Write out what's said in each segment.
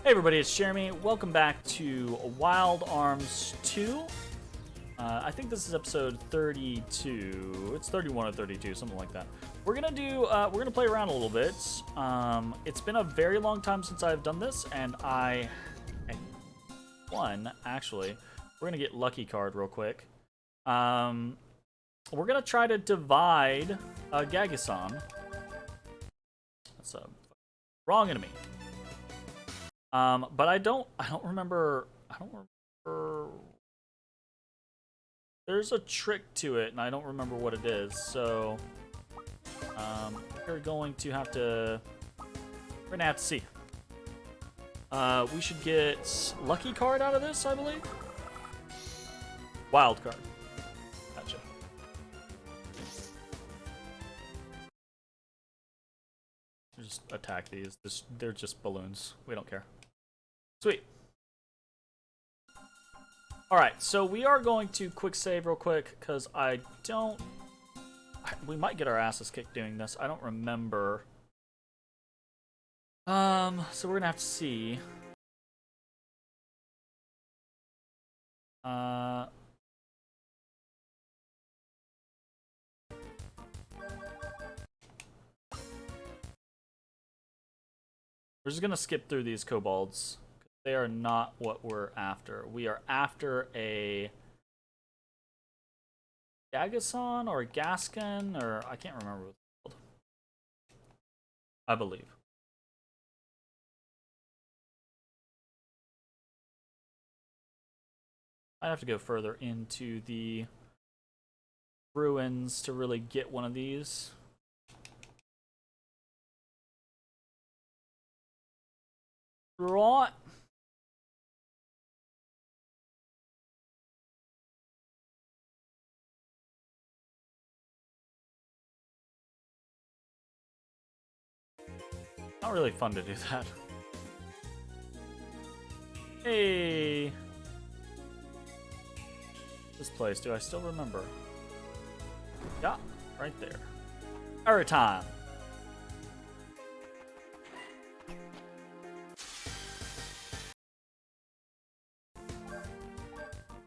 Hey everybody, it's Jeremy. Welcome back to Wild Arms 2. I think this is episode 32. It's 31 or 32, something like that. We're gonna play around a little bit. It's been a very long time since I've done this, and I won, actually. We're gonna get lucky card real quick. We're gonna try to divide Gagasan. That's a wrong enemy. But I don't remember. There's a trick to it, and I don't remember what it is. So, we're going to have to. We're gonna have to see. We should get lucky card out of this, I believe. Wild card. Gotcha. Just attack these. They're just balloons. We don't care. Sweet. Alright, so we are going to quick save real quick, because we might get our asses kicked doing this. I don't remember. So we're gonna have to see. We're just gonna skip through these kobolds. They are not what we're after. We are after a Gagasan or a Gaskin, or I can't remember what it's called. I believe. I have to go further into the ruins to really get one of these. Right. Not really fun to do that. Hey! This place, do I still remember? Yeah, right there. Every time.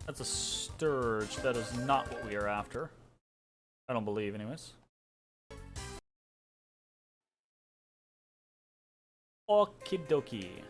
That's a sturge. That is not what we are after. I don't believe, anyways. Okie dokie.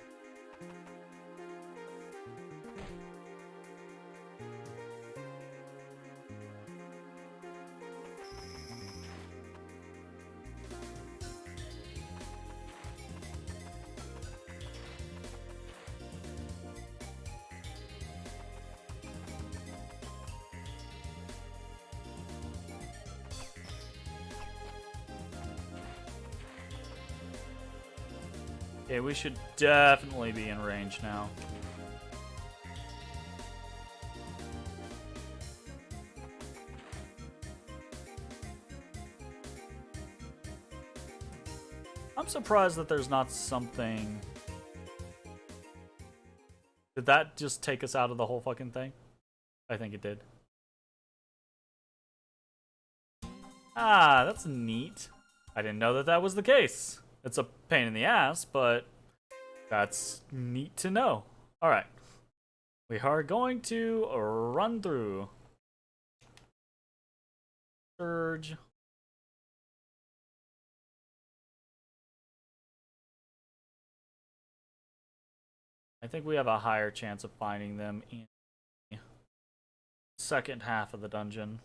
Okay, we should definitely be in range now. I'm surprised that there's not something. Did that just take us out of the whole fucking thing? I think it did. Ah, that's neat. I didn't know that that was the case. It's a pain in the ass, but that's neat to know. Alright. We are going to run through. Surge. I think we have a higher chance of finding them in the second half of the dungeon.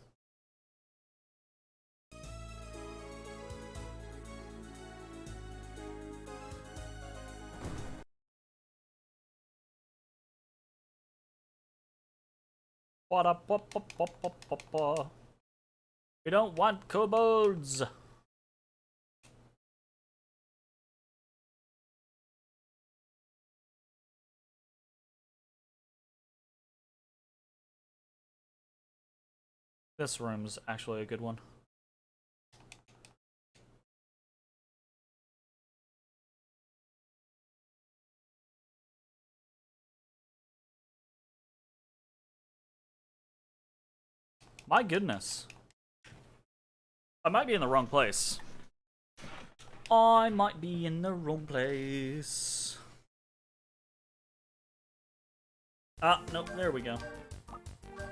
We don't want kobolds. This room's actually a good one. My goodness. I might be in the wrong place. I might be in the wrong place. Ah, nope, there we go.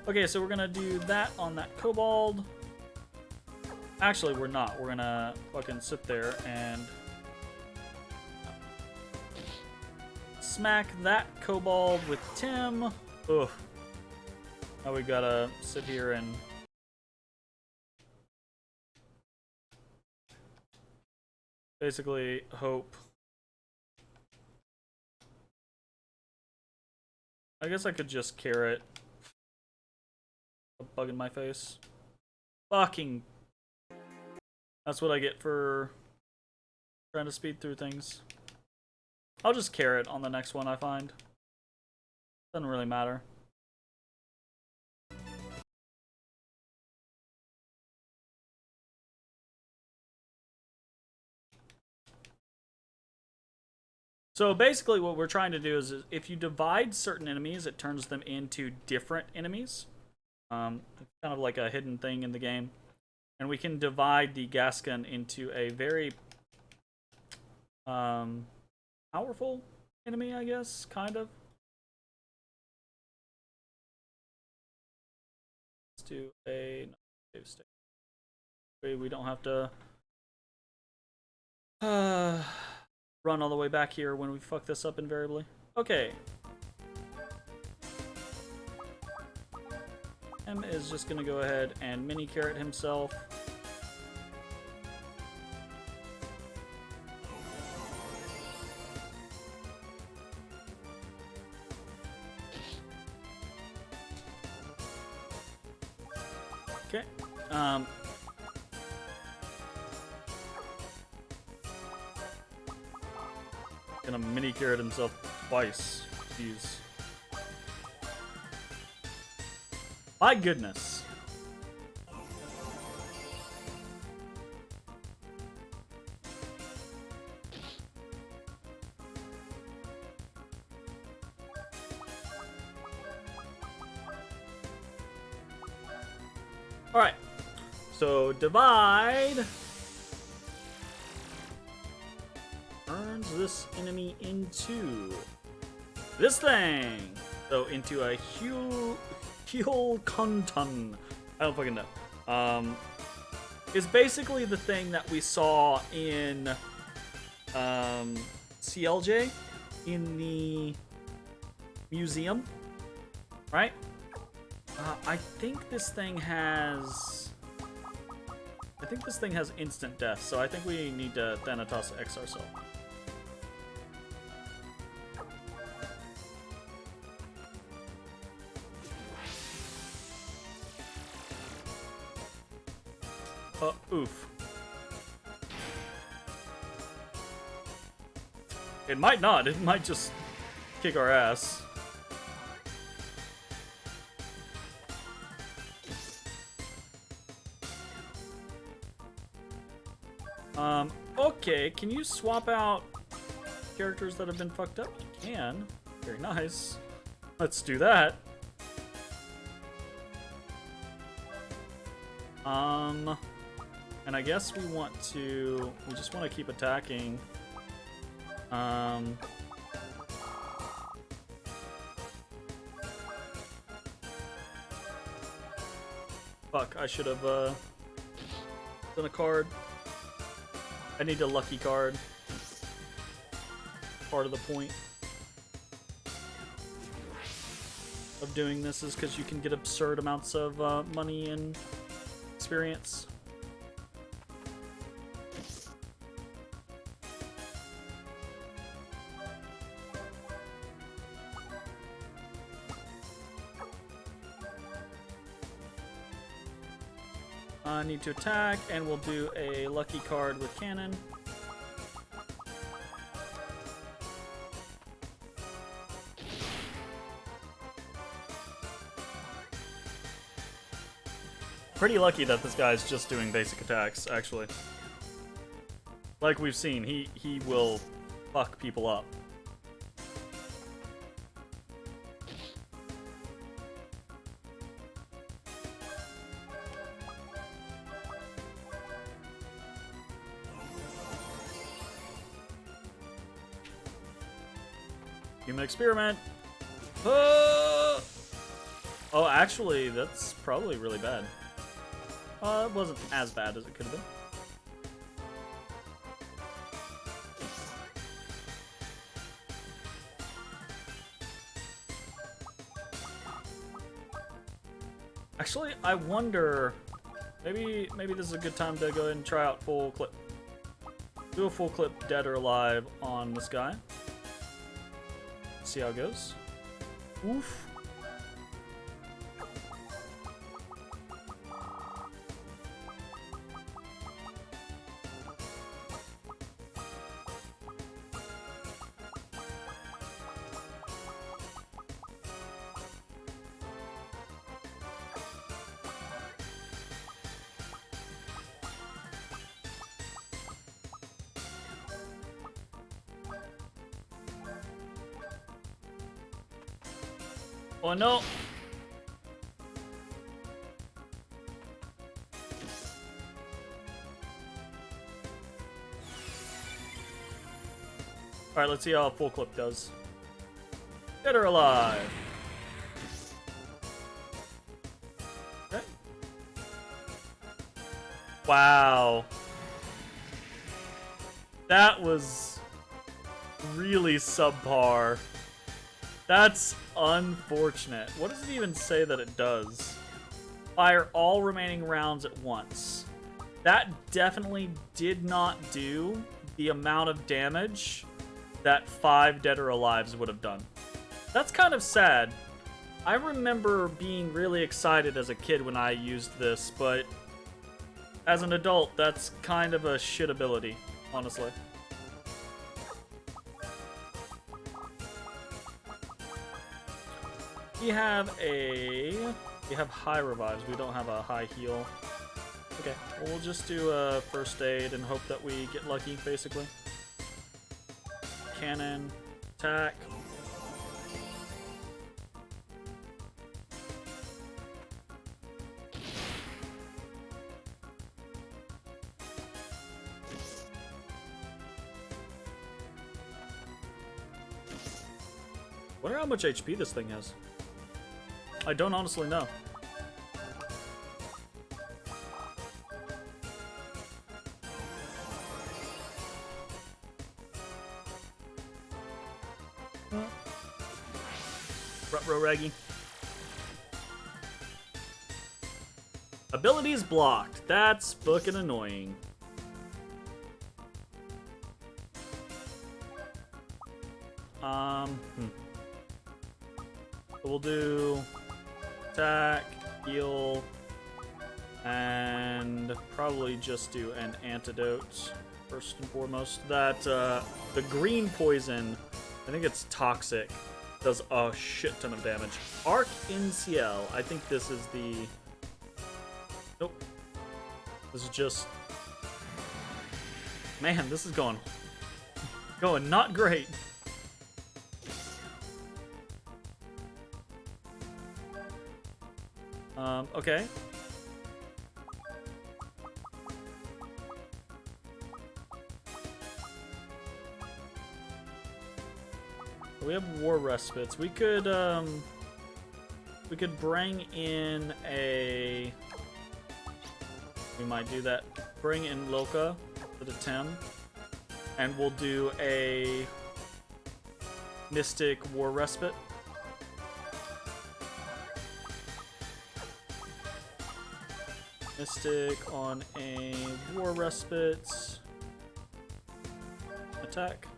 Okay, so we're gonna do that on that kobold. Actually, we're not. We're gonna fucking sit there and smack that kobold with Tim. Ugh. Now we gotta sit here and basically hope. I guess I could just carrot a bug in my face. Fucking. That's what I get for trying to speed through things. I'll just carrot on the next one I find. Doesn't really matter. So basically what we're trying to do is if you divide certain enemies, it turns them into different enemies. It's kind of like a hidden thing in the game. And we can divide the Gascon into a very powerful enemy, I guess, kind of. Let's do a save state. We don't have to run all the way back here when we fuck this up invariably. Okay. M is just gonna go ahead and mini carrot himself. Okay. Gonna mini carrot himself twice. Jeez. My goodness. Alright. So divide turns this enemy into this thing. So into a Conton. I don't fucking know. Is basically the thing that we saw in CLJ in the museum, right? I think this thing has instant death, so I think we need to Thanatos X ourselves. Oof. It might not. It might just kick our ass. Okay, can you swap out characters that have been fucked up? You can. Very nice. Let's do that. And I guess we just want to keep attacking. Fuck, I should have, done a card. I need a lucky card. Part of the point of doing this is because you can get absurd amounts of money and experience. I need to attack, and we'll do a lucky card with cannon. Pretty lucky that this guy's just doing basic attacks, actually. Like we've seen, he will fuck people up. Human experiment. Oh! Oh, actually, that's probably really bad. It wasn't as bad as it could have been. Actually, I wonder, maybe this is a good time to go ahead and try out full clip. Do a full clip dead or alive on this guy. See how it goes. Oof. Oh no! Alright, let's see how a full clip does. Dead or alive? Okay. Wow. That was really subpar. That's unfortunate. What does it even say that it does? Fire all remaining rounds at once. That definitely did not do the amount of damage that 5 dead or alives would have done. That's kind of sad. I remember being really excited as a kid when I used this, but as an adult, that's kind of a shit ability, honestly. We have high revives. We don't have a high heal. Okay, well, we'll just do a first aid and hope that we get lucky, basically. Cannon, attack. Wonder how much HP this thing has. I don't honestly know. Rutro Reggie. Abilities blocked. That's fucking annoying. We'll do attack, heal, and probably just do an antidote first and foremost. That the green poison, I think it's toxic, does a shit ton of damage. Arc in Ciel. I think this is the. Nope. This is just. Man, this is going not great. Okay. We have war respites. We could bring in a. We might do that. Bring in Loka for the Tim, and we'll do a Mystic War Respite. Mystic on a War Respite. Attack.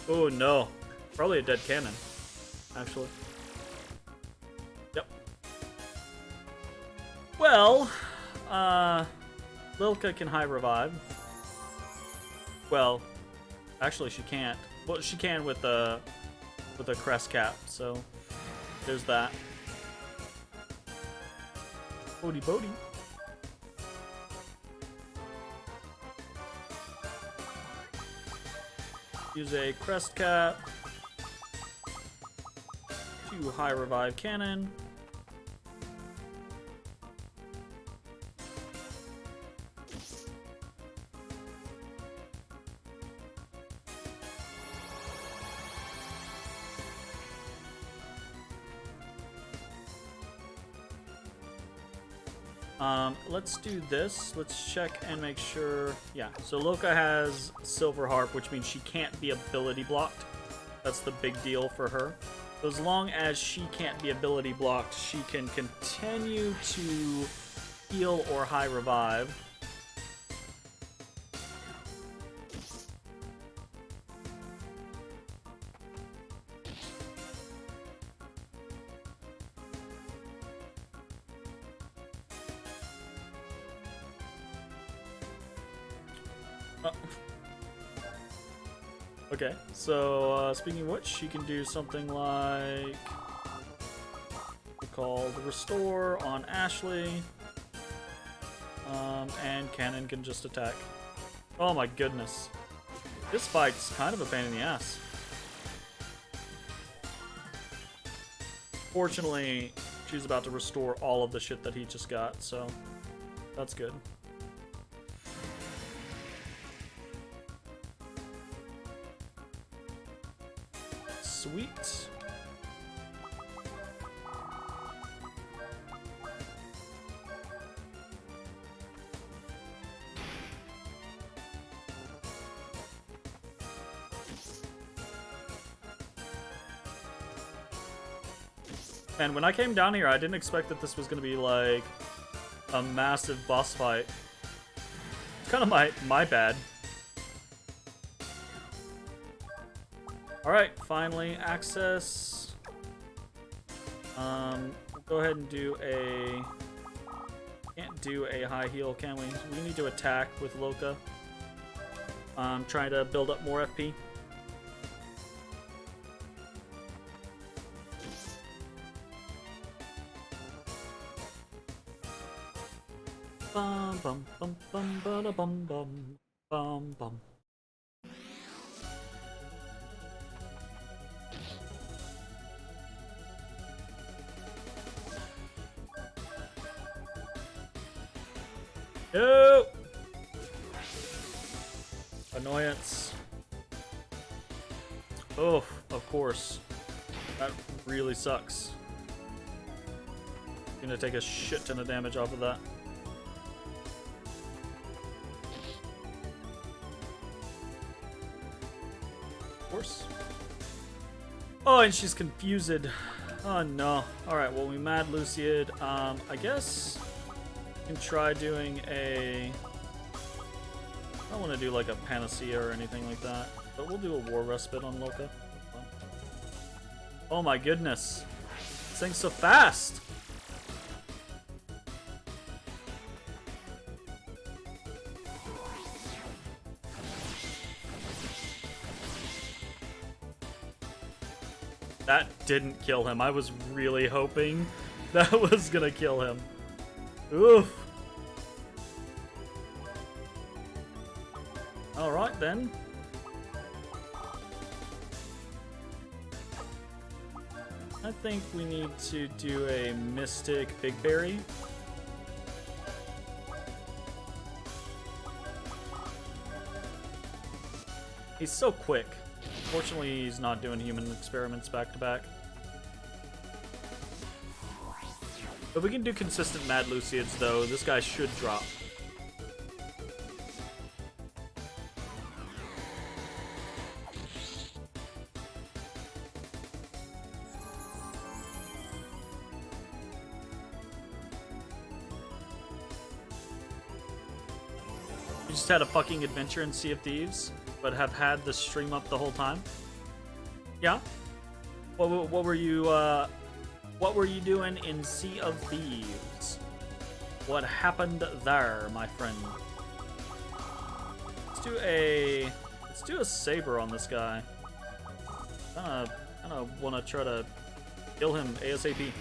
Oh no. Probably a dead cannon, actually. Yep. Well, Lilka can high revive. Well, actually she can't. Well, she can with a crest cap, so there's that. Bodie Bodie. Use a crest cap. 2 high revive cannon. Let's do this. Let's check and make sure. Yeah, so Loka has Silver Harp, which means she can't be ability blocked. That's the big deal for her. So as long as she can't be ability blocked, she can continue to heal or high revive. Okay, so speaking of which, she can do something like called Restore on Ashley, and Cannon can just attack. Oh my goodness, this fight's kind of a pain in the ass. Fortunately, she's about to restore all of the shit that he just got, so that's good. Sweet. And when I came down here, I didn't expect that this was going to be like a massive boss fight. It's kind of my bad. Alright, finally, access. We'll go ahead and do a... Can't do a high heal, can we? We need to attack with Loka. Trying to build up more FP. Bum bum bum bum bum bum bum bum bum. No! Annoyance. Oh, of course. That really sucks. Gonna take a shit ton of damage off of that. Of course. Oh, and she's confused. Oh no. Alright, well, we mad Luciad. I guess can try doing a... I don't want to do like a panacea or anything like that, but we'll do a war respite on Loka. Oh my goodness. This thing's so fast! That didn't kill him. I was really hoping that was gonna kill him. Oof. Alright then. I think we need to do a Mystic Big Berry. He's so quick. Fortunately, he's not doing human experiments back to back. If we can do consistent Mad Luciads, though, this guy should drop. We just had a fucking adventure in Sea of Thieves, but have had the stream up the whole time. Yeah? What were you doing in Sea of Thieves? What happened there, my friend? Let's do a saber on this guy. Kinda wanna try to kill him ASAP.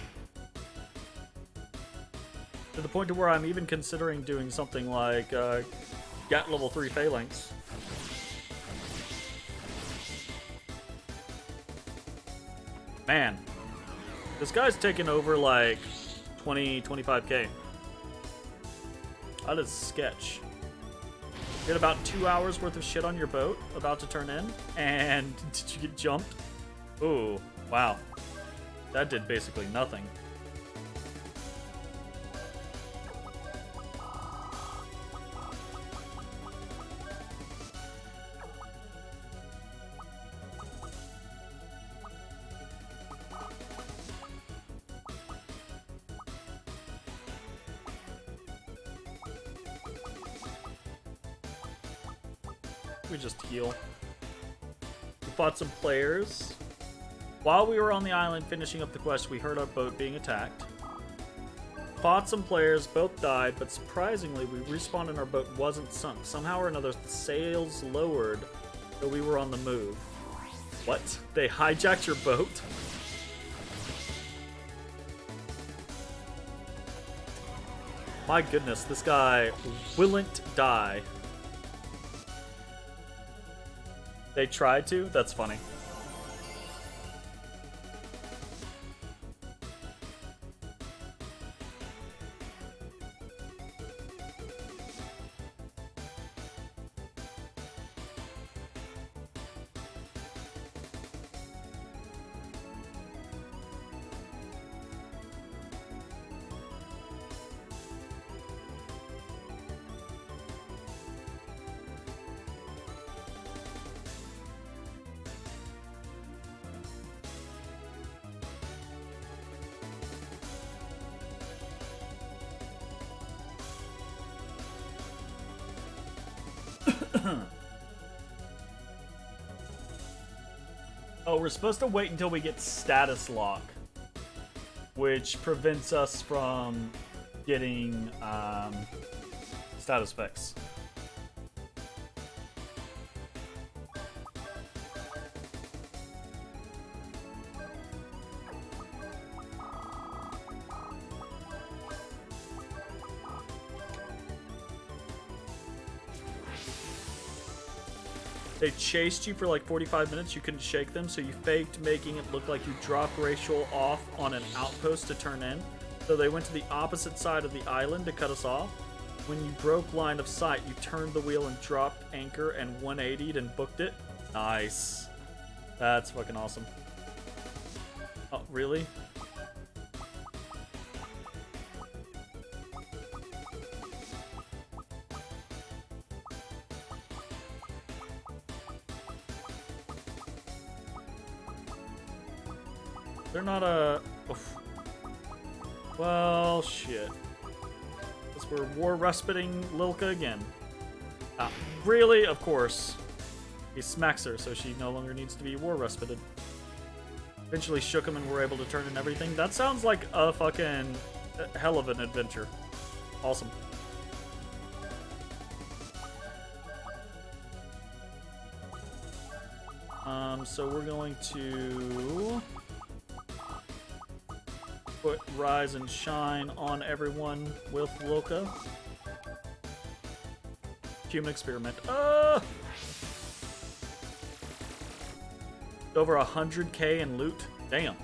To the point to where I'm even considering doing something like Gat level 3 Phalanx. Man, this guy's taking over like 20-25k. That is sketch. You had about 2 hours worth of shit on your boat about to turn in, and did you get jumped? Ooh, wow. That did basically nothing. We just heal. We fought some players. While we were on the island finishing up the quest, we heard our boat being attacked. Fought some players, both died, but surprisingly, we respawned and our boat wasn't sunk. Somehow or another, the sails lowered, though we were on the move. What? They hijacked your boat? My goodness, this guy willn't die. They tried to? That's funny. Oh, we're supposed to wait until we get status lock, which prevents us from getting status fix. They chased you for like 45 minutes. You couldn't shake them, so you faked making it look like you dropped Rachel off on an outpost to turn in. So they went to the opposite side of the island to cut us off. When you broke line of sight, you turned the wheel and dropped anchor and 180'd and booked it. Nice. That's fucking awesome. Oh, really? They're not a... Oof. Well, shit. Guess we're war respiting Lilka again. Really? Of course. He smacks her, so she no longer needs to be war respited. Eventually shook him and we're able to turn in everything. That sounds like a fucking hell of an adventure. Awesome. So we're going to put Rise and Shine on everyone with Lilka. Human experiment. Over 100k in loot. Damn.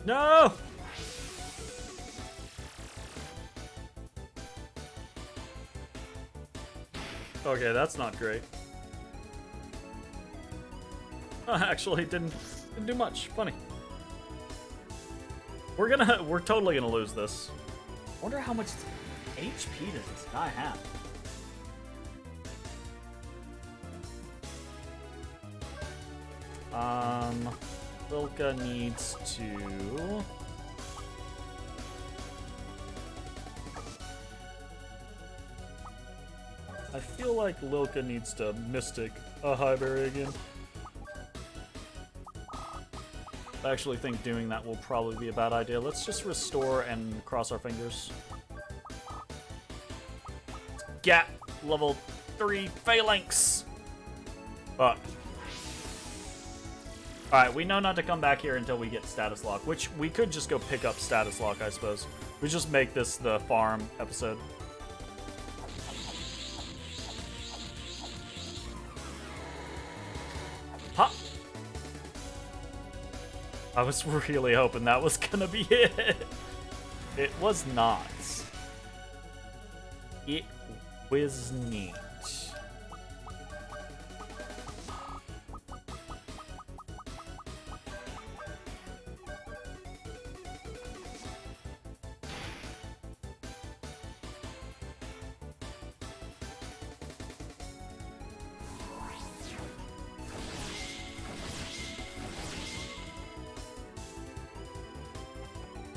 No! Okay, that's not great. Actually, didn't do much. Funny. We're totally gonna lose this. I wonder how much HP does this guy have? Lilka needs to... I feel like Lilka needs to Mystic a Highberry again. I actually think doing that will probably be a bad idea. Let's just restore and cross our fingers. Get level 3 phalanx! Fuck. Alright, we know not to come back here until we get status lock, which we could just go pick up status lock, I suppose. We just make this the farm episode. Ha! I was really hoping that was gonna be it. It was not. It Wisneat.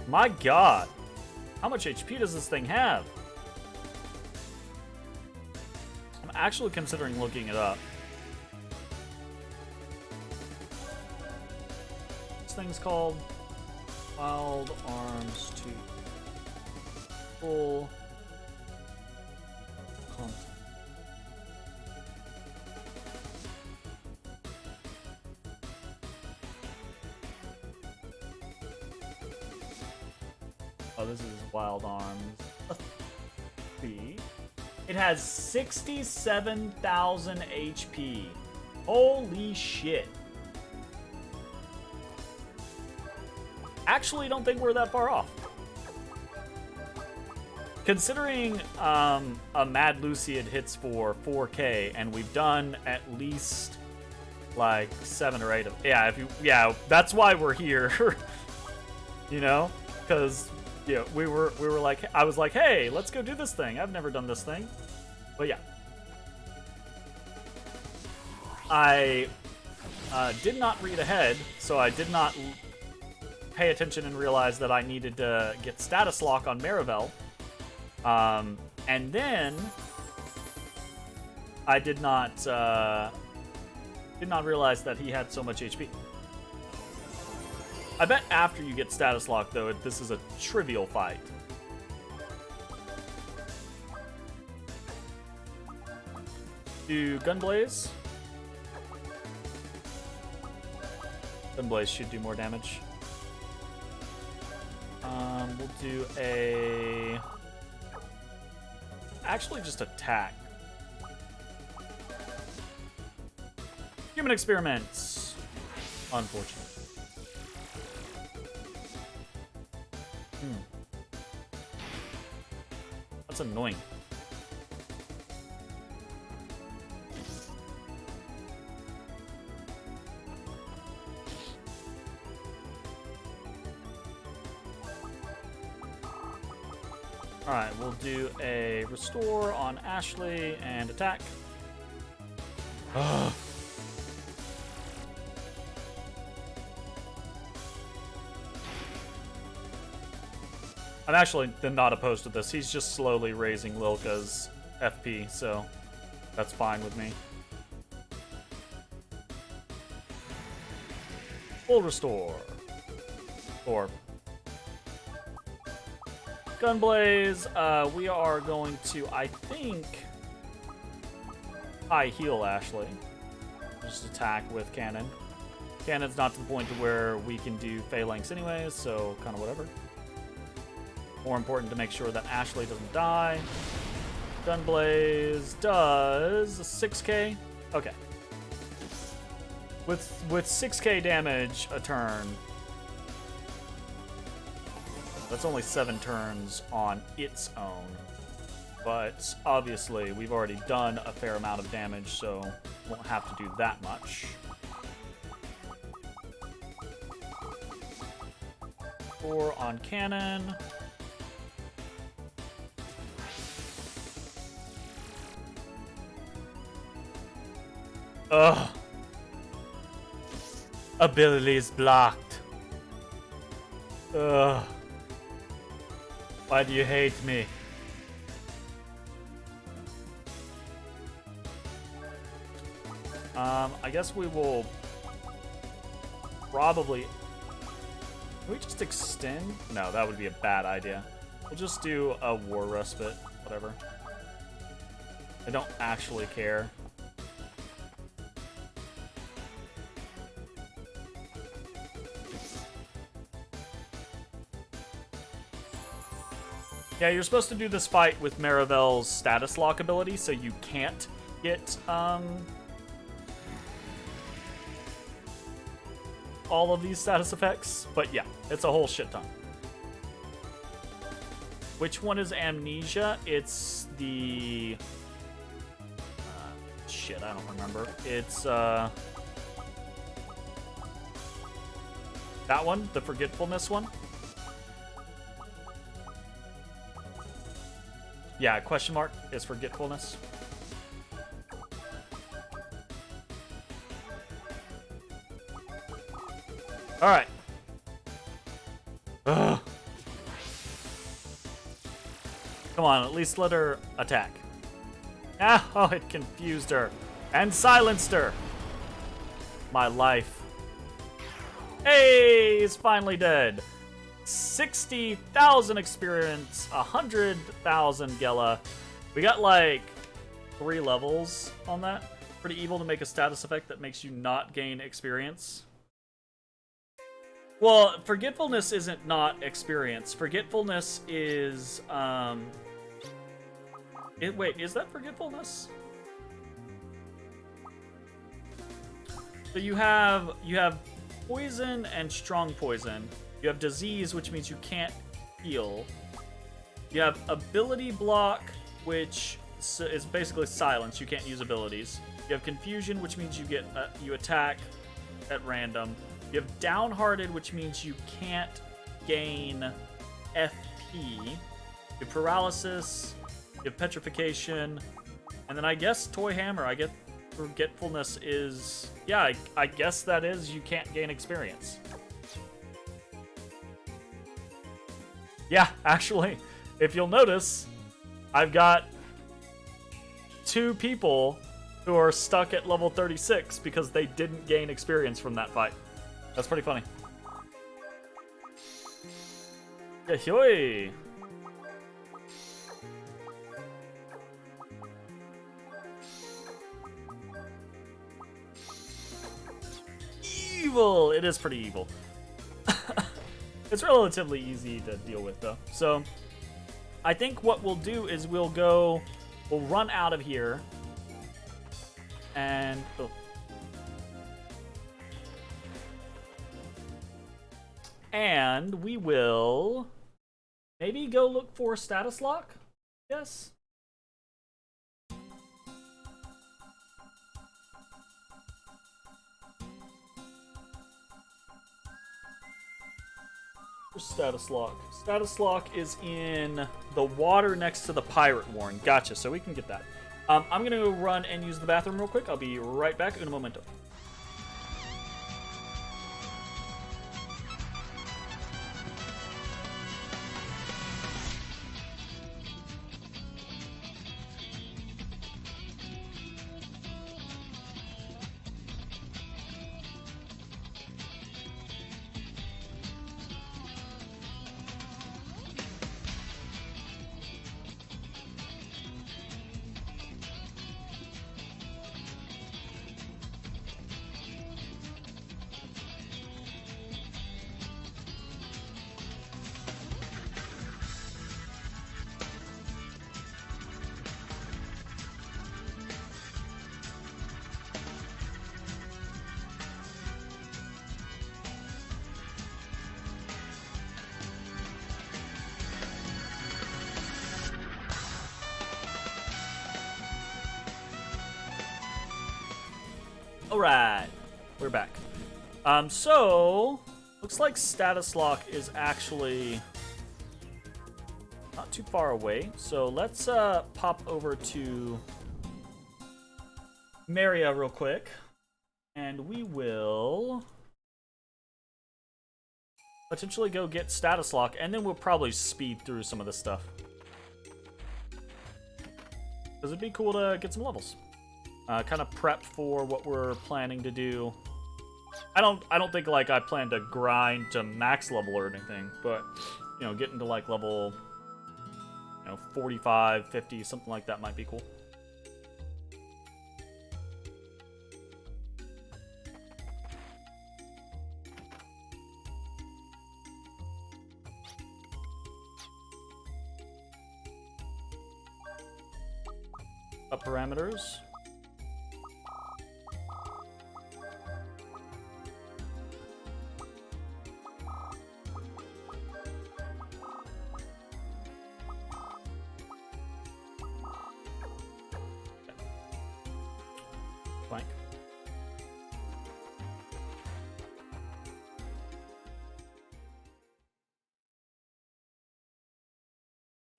My god. How much HP does this thing have? I'm actually considering looking it up. This thing's called Wild Arms 2. Full content. Oh, this is Wild Arms 3. It has 67,000 HP. Holy shit. Actually, don't think we're that far off. Considering a Mad Luciad hits for 4K, and we've done at least like 7 or 8 of yeah, that's why we're here. You know, because yeah, we were like, I was like, hey, let's go do this thing. I've never done this thing. But yeah. I did not read ahead, so I did not pay attention and realize that I needed to get status lock on Marivel. And then I did not realize that he had so much HP. I bet after you get status lock, though, this is a trivial fight. Do Gunblaze. Gunblaze should do more damage. We'll do a... Actually, just attack. Human experiments. Unfortunate. That's annoying. Alright, we'll do a restore on Ashley and attack. Ugh. I'm actually not opposed to this. He's just slowly raising Lilka's FP, so that's fine with me. Full restore. Or Gunblaze, we are going to, I think, high heal Ashley. Just attack with Cannon. Cannon's not to the point to where we can do Phalanx anyways, so kind of whatever. More important to make sure that Ashley doesn't die. Gunblaze does 6k. Okay. With 6k damage a turn, that's only 7 turns on its own. But obviously, we've already done a fair amount of damage, so won't have to do that much. Four on Cannon. Ugh. Abilities blocked. Ugh. Why do you hate me? I guess we will probably... Can we just extend? No, that would be a bad idea. We'll just do a War Respite, whatever. I don't actually care. Yeah, you're supposed to do this fight with Marivel's status lock ability, so you can't get all of these status effects. But yeah, it's a whole shit ton. Which one is amnesia? It's the... shit, I don't remember. It's, that one? The forgetfulness one? Yeah, question mark is forgetfulness. Alright. Ugh. Come on, at least let her attack. Ah, oh, it confused her. And silenced her. My life. Hey, he's finally dead. 60,000 experience, 100,000 Gela. We got like 3 levels on that. Pretty evil to make a status effect that makes you not gain experience. Well, forgetfulness isn't not experience. Forgetfulness is, wait, is that forgetfulness? So you have poison and strong poison. You have disease, which means you can't heal. You have ability block, which is basically silence. You can't use abilities. You have confusion, which means you attack at random. You have downhearted, which means you can't gain FP. You have paralysis. You have petrification. And then I guess toy hammer. I get forgetfulness is... Yeah, I guess that is you can't gain experience. Yeah, actually, if you'll notice, I've got 2 people who are stuck at level 36 because they didn't gain experience from that fight. That's pretty funny. Yahoy! Evil! It is pretty evil. It's relatively easy to deal with, though. So, I think what we'll do is we'll run out of here. And... Oh. And we will maybe go look for status lock? Yes. Status lock. Status lock is in the water next to the pirate warren. Gotcha, so we can get that. I'm gonna go run and use the bathroom real quick. I'll be right back in a momento. Alright, we're back. So, looks like status lock is actually not too far away. So let's pop over to Maria real quick. And we will potentially go get status lock, and then we'll probably speed through some of this stuff. Because it'd be cool to get some levels. Kind of prep for what we're planning to do. I don't think like I plan to grind to max level or anything, but you know, getting to like level 45, 50, something like that might be cool. Up parameters.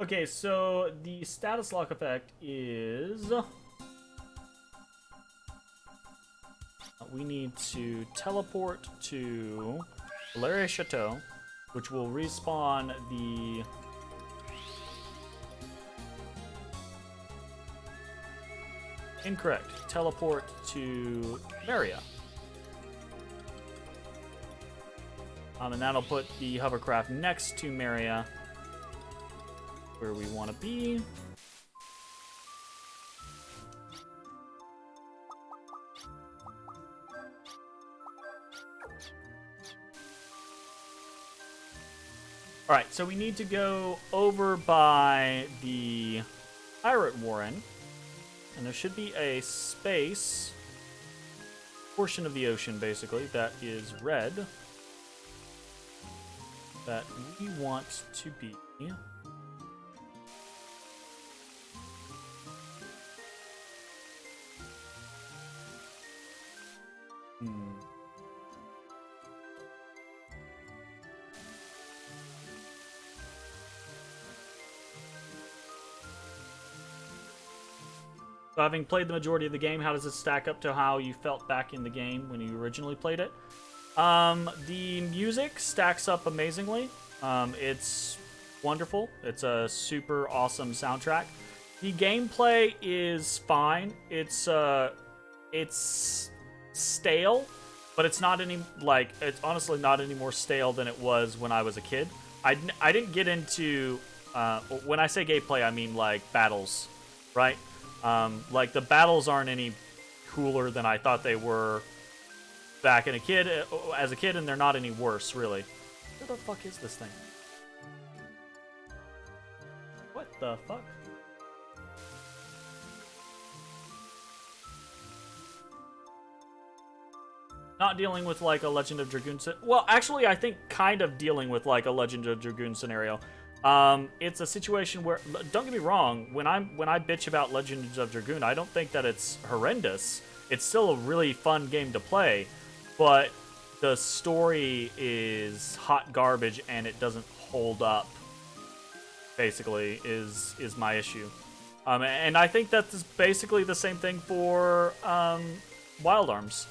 Okay, so the status lock effect is we need to teleport to Valeria Chateau, which will respawn the incorrect. Teleport to Maria. And that'll put the hovercraft next to Maria, where we want to be. All right, so we need to go over by the Pirate Warren, and there should be a space portion of the ocean, basically, that is red, that we want to be. So having played the majority of the game, how does it stack up to how you felt back in the game when you originally played it? The music stacks up amazingly. It's wonderful. It's a super awesome soundtrack. The gameplay is fine. It's stale, but it's not any it's honestly not any more stale than it was when I was a kid. I didn't get into when I say gameplay, I mean like battles, right? Like the battles aren't any cooler than I thought they were back as a kid, and they're not any worse, really. Where the fuck is this thing? What the fuck? Not dealing with like a Legend of Dragoon. Well, actually, I think kind of dealing with like a Legend of Dragoon scenario. It's a situation where, don't get me wrong, when I bitch about Legends of Dragoon, I don't think that it's horrendous. It's still a really fun game to play, but the story is hot garbage and it doesn't hold up. Basically, is my issue, and I think that's basically the same thing for Wild Arms.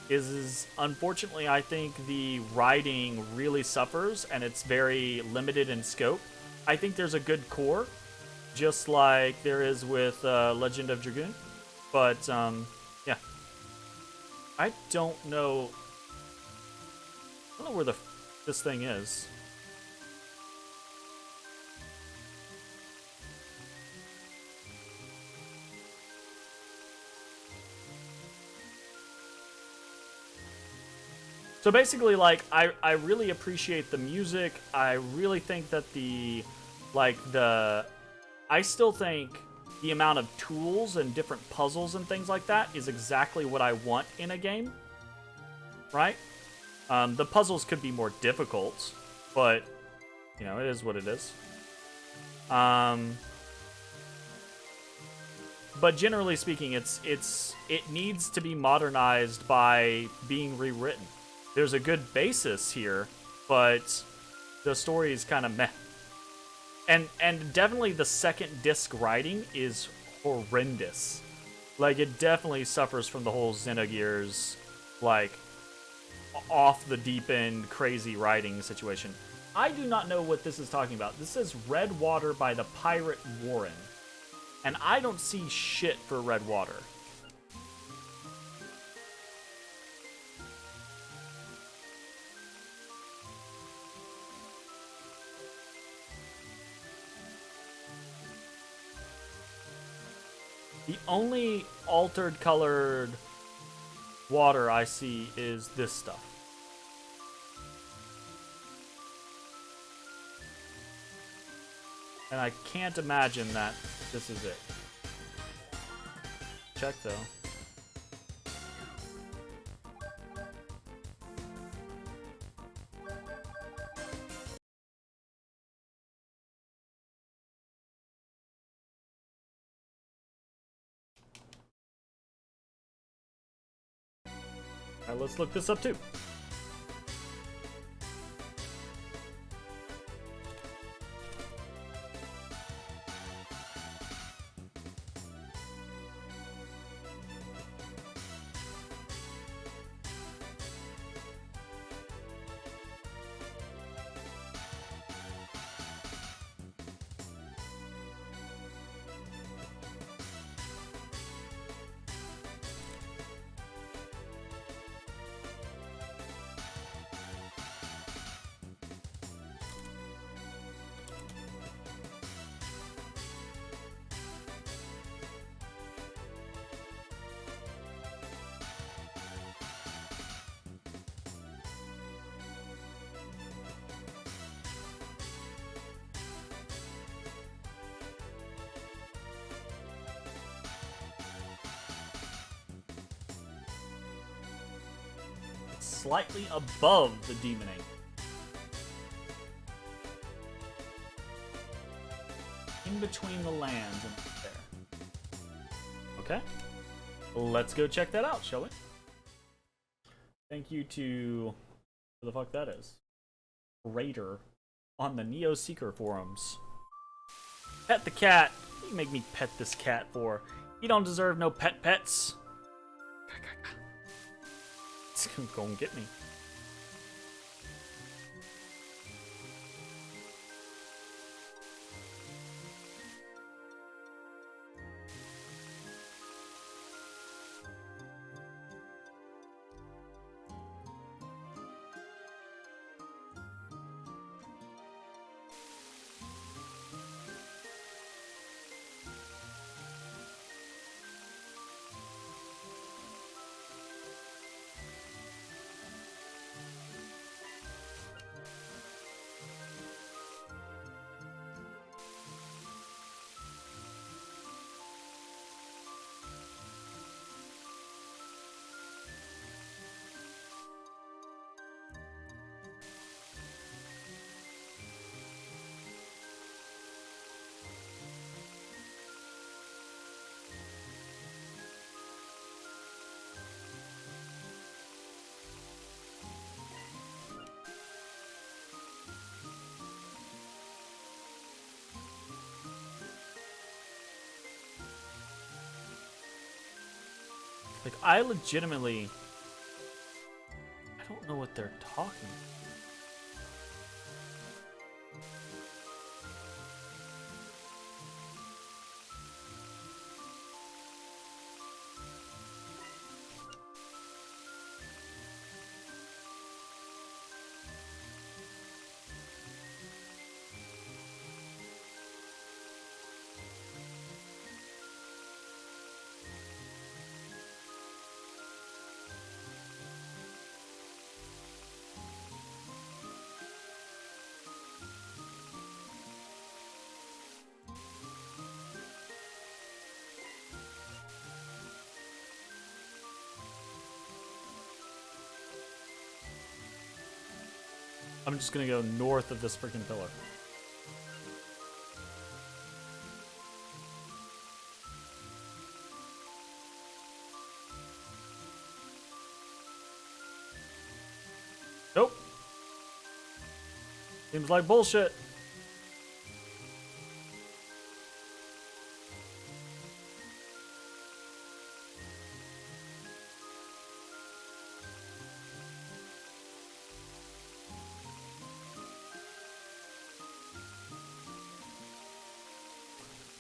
Is unfortunately, I think the writing really suffers and it's very limited in scope. I think there's a good core, just like there is with Legend of Dragoon. But, yeah. I don't know where this thing is. So basically, like, I really appreciate the music. I really think that I still think the amount of tools and different puzzles and things like that is exactly what I want in a game, right? The puzzles could be more difficult, but, you know, it is what it is. But generally speaking, it needs to be modernized by being rewritten. There's a good basis here, but the story is kind of meh. And definitely the second disc writing is horrendous. Like, it definitely suffers from the whole Xenogears, like, off the deep end, crazy writing situation. I do not know what this is talking about. This says Red Water by the Pirate Warren. And I don't see shit for Red Water. The only altered colored water I see is this stuff. And I can't imagine that this is it. Check though. Alright, let's look this up too. slightly above the demoning. In between the lands and there. Okay. Let's go check that out, shall we? Thank you to... who the fuck that is? Raider on the Neo Seeker forums. Pet the cat. What do you make me pet this cat for? You don't deserve no pets. It's gonna go and get me. Like, I legitimately... I don't know what they're talking about. I'm just gonna go north of this freaking pillar. Nope. Seems like bullshit.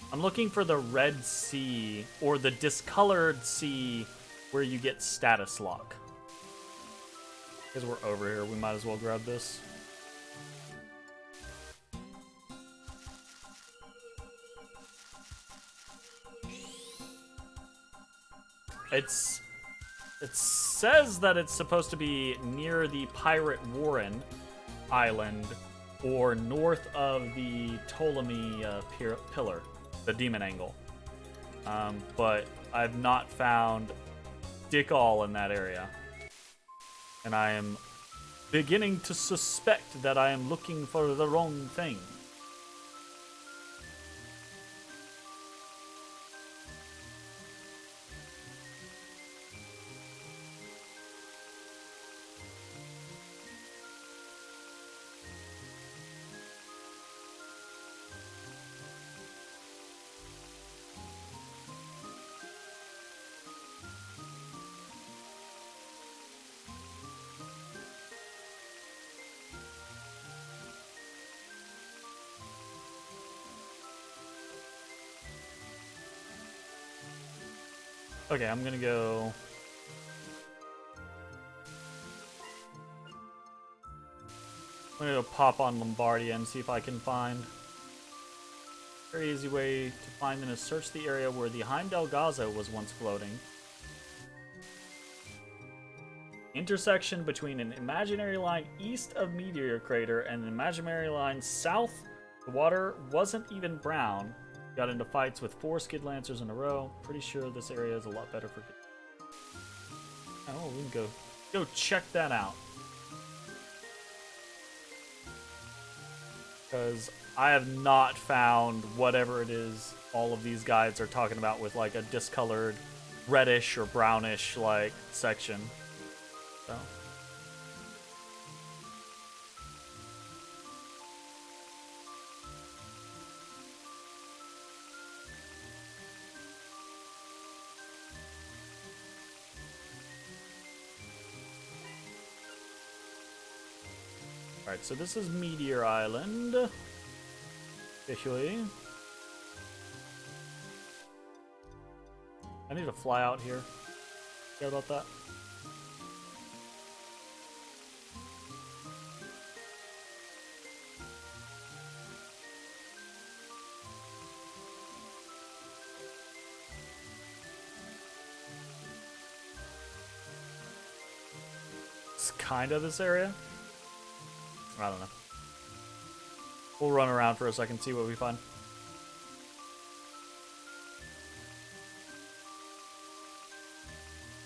I'm looking for the red sea, or the discolored sea, where you get status lock. Because we're over here, we might as well grab this. It says that it's supposed to be near the Pirate Warren Island, or north of the Ptolemy pillar. The demon angle. But I've not found dick all in that area. And I am beginning to suspect that I am looking for the wrong thing. Okay, I'm gonna go... I'm gonna go pop on Lombardia and see if I can find... Very easy way to find them is search the area where the Heimdall Gaza was once floating. Intersection between an imaginary line east of Meteor Crater and an imaginary line south. The water wasn't even brown. Got into fights with 4 Skid Lancers in a row. Pretty sure this area is a lot better for... Oh, we can go go check that out. Because I have not found whatever it is all of these guides are talking about with like a discolored reddish or brownish like section. So. Alright, so this is Meteor Island. Officially. I need to fly out here. Care about that? It's kind of this area. I don't know. We'll run around for a second, see what we find.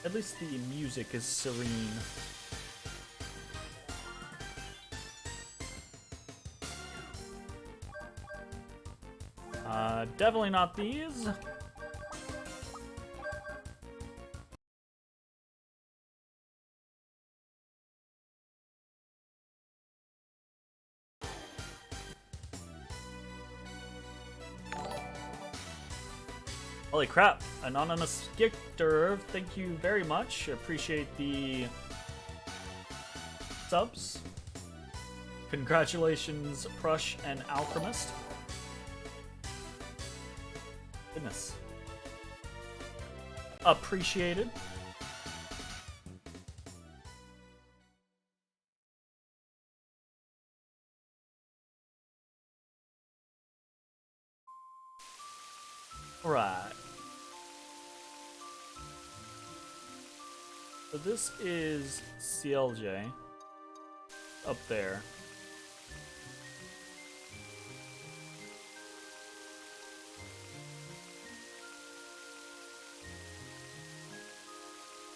At least the music is serene. Definitely not these. Holy crap, Anonymous Gictor, thank you very much. Appreciate the subs. Congratulations, Prush and Alchemist. Goodness. Appreciated. Right. So this is CLJ up there.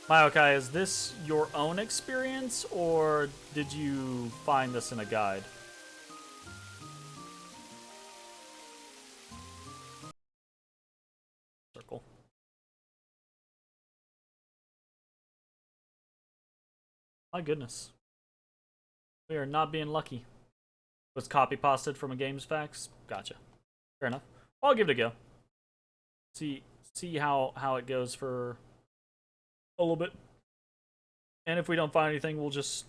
Mayokai, is this your own experience, or did you find this in a guide? Circle. My goodness. We are not being lucky. Was copy pasted from a games fax? Gotcha. Fair enough. I'll give it a go. See how it goes for a little bit. And if we don't find anything, we'll just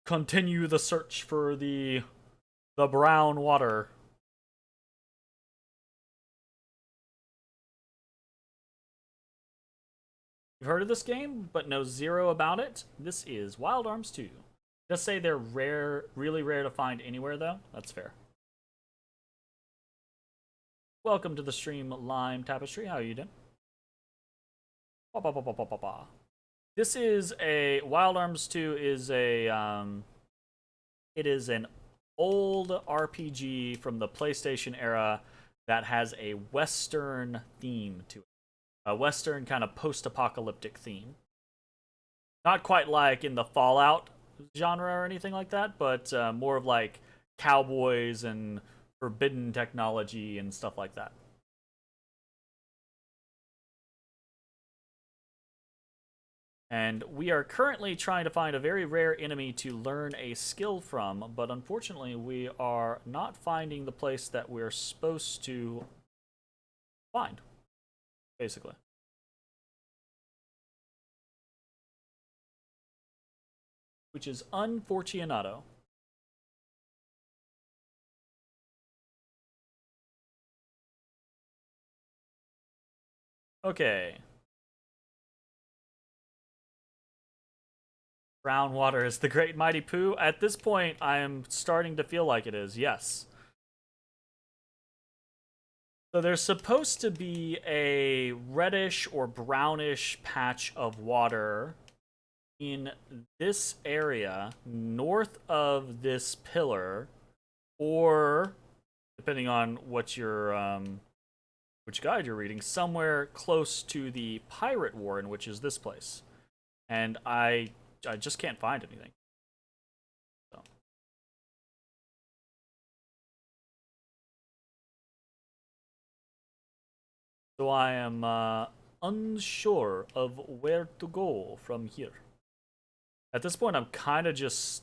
continue the search for the brown water. You've heard of this game, but know zero about it? This is Wild Arms 2. Just say they're rare, really rare to find anywhere, though. That's fair. Welcome to the stream, Lime Tapestry. How are you doing? This is a Wild Arms 2 is a it is an old RPG from the PlayStation era that has a Western theme to it. A Western kind of post-apocalyptic theme. Not quite like in the Fallout genre or anything like that, but more of like cowboys and forbidden technology and stuff like that. And we are currently trying to find a very rare enemy to learn a skill from, but unfortunately we are not finding the place that we're supposed to find, basically. Which is unfortunato. Okay. Brown water is the great mighty poo. At this point, I am starting to feel like it is, yes. So there's supposed to be a reddish or brownish patch of water in this area north of this pillar, or depending on what your which guide you're reading, somewhere close to the Pirate Warren, which is this place. And I I just can't find anything. So I am unsure of where to go from here. At this point, I'm kind of just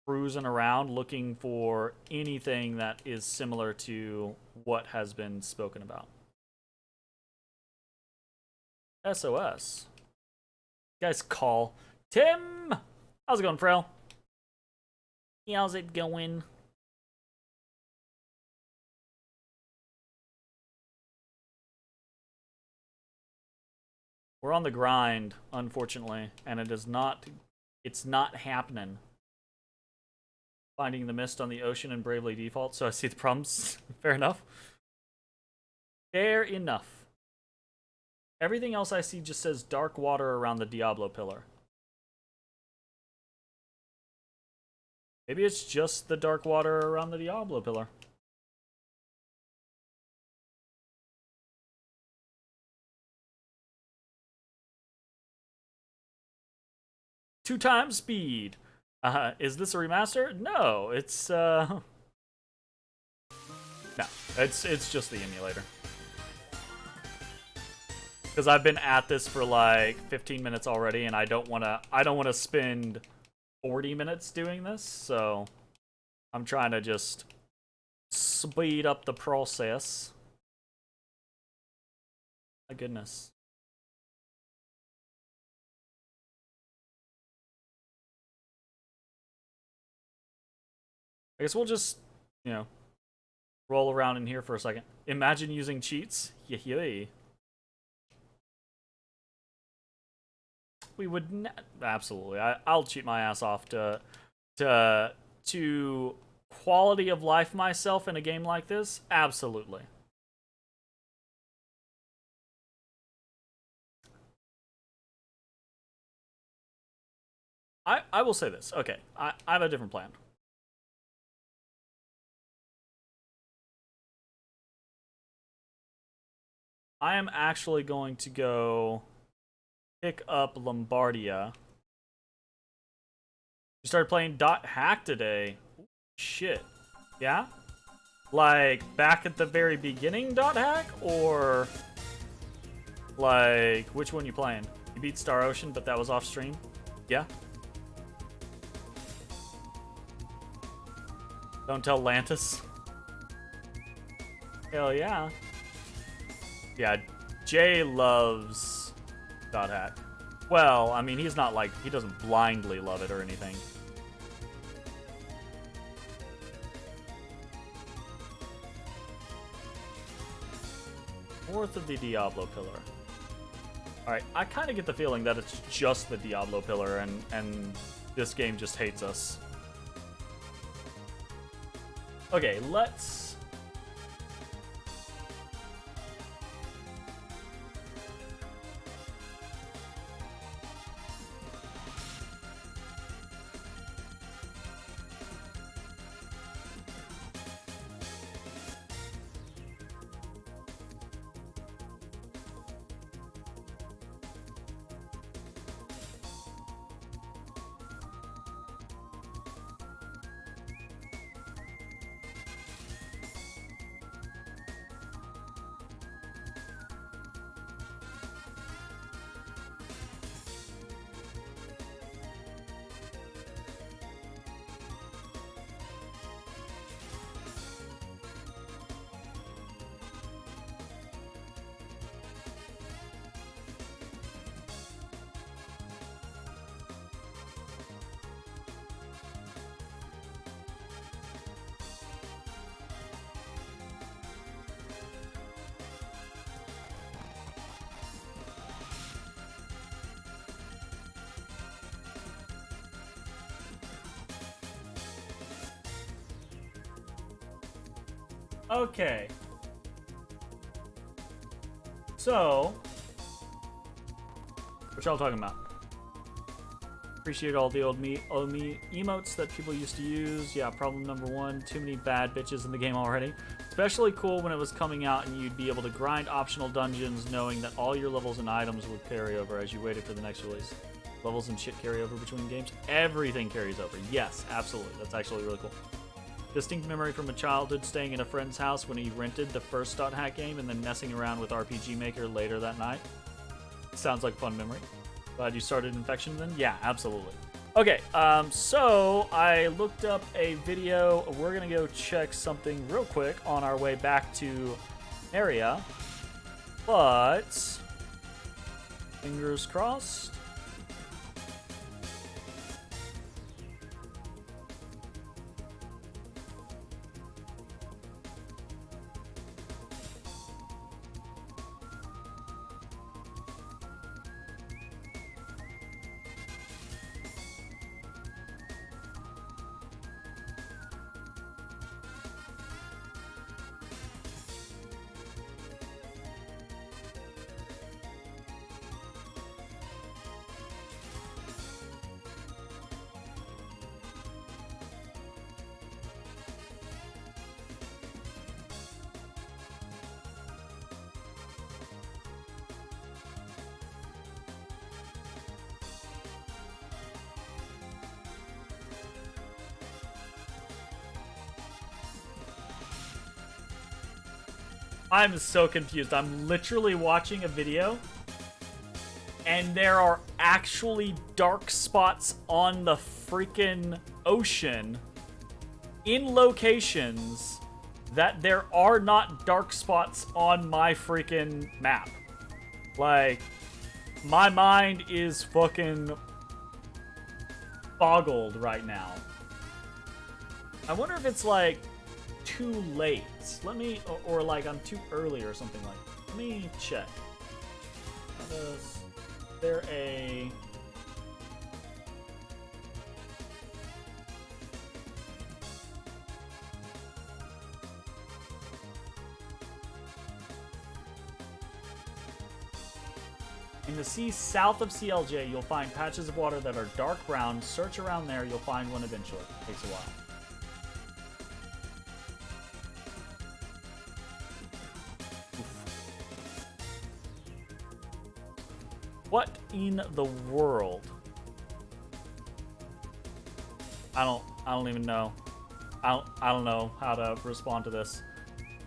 cruising around looking for anything that is similar to what has been spoken about. SOS. You guys call. Tim! How's it going, Frail? How's it going? We're on the grind, unfortunately, and it's not happening. Finding the mist on the ocean and Bravely Default, so I see the problems. Fair enough. Fair enough. Everything else I see just says dark water around the Diablo pillar. Maybe it's just the dark water around the Diablo pillar. Two times speed. Is this a remaster? No, it's no, it's just the emulator. Because I've been at this for like 15 minutes already, and I don't wanna spend 40 minutes doing this, so I'm trying to just speed up the process. My goodness. I guess we'll just, roll around in here for a second. Imagine using cheats. Yeah. We would absolutely. I'll cheat my ass off to quality of life myself in a game like this. Absolutely. I will say this. Okay, I have a different plan. I am actually going to go pick up Lombardia. You started playing .hack today. Ooh, shit. Yeah? Like, back at the very beginning .hack? Or, like, which one you playing? You beat Star Ocean, but that was off stream? Yeah? Don't tell Lantis. Hell yeah. Yeah, Jay loves .hack. Well, I mean, he's not like, he doesn't blindly love it or anything. North of the Diablo pillar. Alright, I kind of get the feeling that it's just the Diablo pillar and this game just hates us. Okay, let's... Okay. So, what y'all talking about? Appreciate all the old emotes that people used to use. Yeah, problem number one, too many bad bitches in the game already. Especially cool when it was coming out and you'd be able to grind optional dungeons knowing that all your levels and items would carry over as you waited for the next release. Levels and shit carry over between games. Everything carries over. Yes, absolutely. That's actually really cool. Distinct memory from a childhood staying in a friend's house when he rented the first .hack game and then messing around with RPG Maker later that night. Sounds like a fun memory. Glad you started Infection then? Yeah, absolutely. Okay, so I looked up a video. We're gonna go check something real quick on our way back to area. But fingers crossed. I'm so confused. I'm literally watching a video, and there are actually dark spots on the freaking ocean in locations that there are not dark spots on my freaking map. Like, my mind is fucking boggled right now. I wonder if it's like too late. Let me, or like I'm too early or something like that. Let me check. Is there a... In the sea south of CLJ, you'll find patches of water that are dark brown. Search around there, you'll find one eventually. Takes a while. What in the world? I don't even know. I don't know how to respond to this.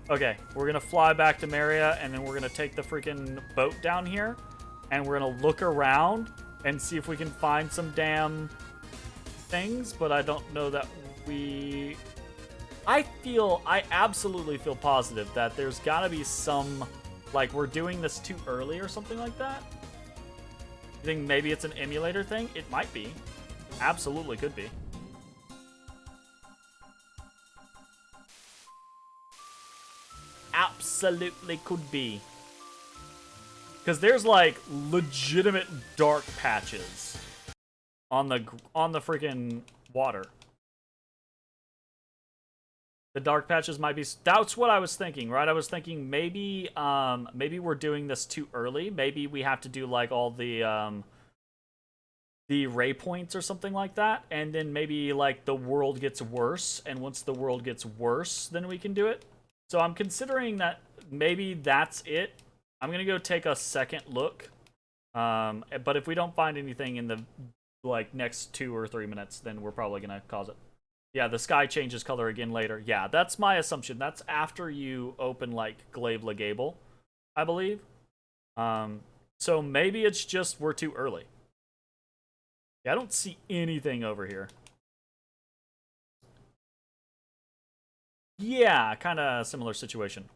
Okay, we're gonna fly back to Maria, and then we're gonna take the freaking boat down here, and we're gonna look around and see if we can find some damn things, but I don't know that we... I absolutely feel positive that there's gotta be some, like, we're doing this too early or something like that. You think maybe it's an emulator thing? It might be. Absolutely could be. Absolutely could be. Because there's like legitimate dark patches on the freaking water. The dark patches might be... That's what I was thinking, right? I was thinking maybe maybe we're doing this too early. Maybe we have to do like all the ray points or something like that, and then maybe like the world gets worse, and once the world gets worse, then we can do it. So I'm considering that maybe that's it. I'm gonna go take a second look, but if we don't find anything in the like next 2 or 3 minutes, then we're probably gonna cause it. Yeah, the sky changes color again later. Yeah, that's my assumption. That's after you open like Glaive Legable, I believe. So maybe it's just we're too early. Yeah, I don't see anything over here. Yeah, kind of similar situation.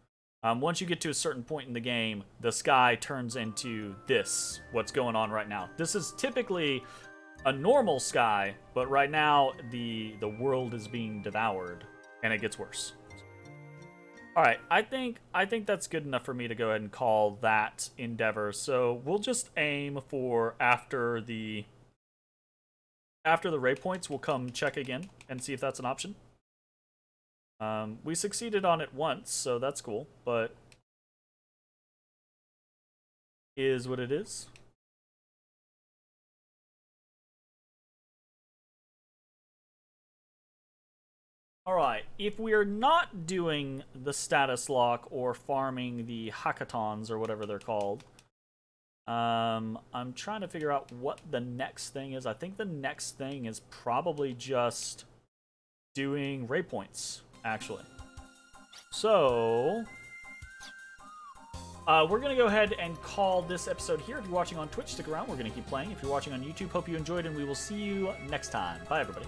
Once you get to a certain point in the game, the sky turns into this, what's going on right now. This is typically a normal sky, but right now the world is being devoured, and it gets worse. All right, I think that's good enough for me to go ahead and call that endeavor. So we'll just aim for after the ray points, we'll come check again and see if that's an option. We succeeded on it once, so that's cool, but is what it is. Alright, if we are not doing the status lock or farming the hackathons or whatever they're called, I'm trying to figure out what the next thing is. I think the next thing is probably just doing ray points, actually. So, we're going to go ahead and call this episode here. If you're watching on Twitch, stick around. We're going to keep playing. If you're watching on YouTube, hope you enjoyed, and we will see you next time. Bye, everybody.